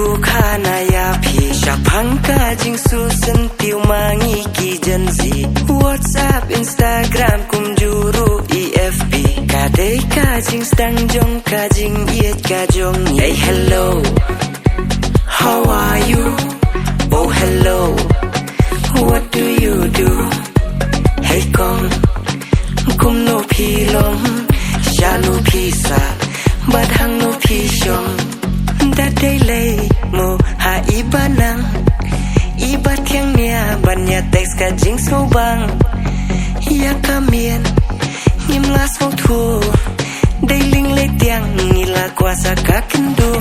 thu kha na ya phi sha phang ka jing su san tiu mangi ki jan zi WhatsApp Instagram kum juru EFP ka dei ka jing stang jong ka jing yet ka jong hey hello how are you oh hello what do you do hey kong kum no phi long sha no phi sa but hang no phi shong that day lay mo ha ibanang ibat yang nia banya text ka jing so bang ya kamien nim la so thu day ling le tiang ni la kwa sa ka kendo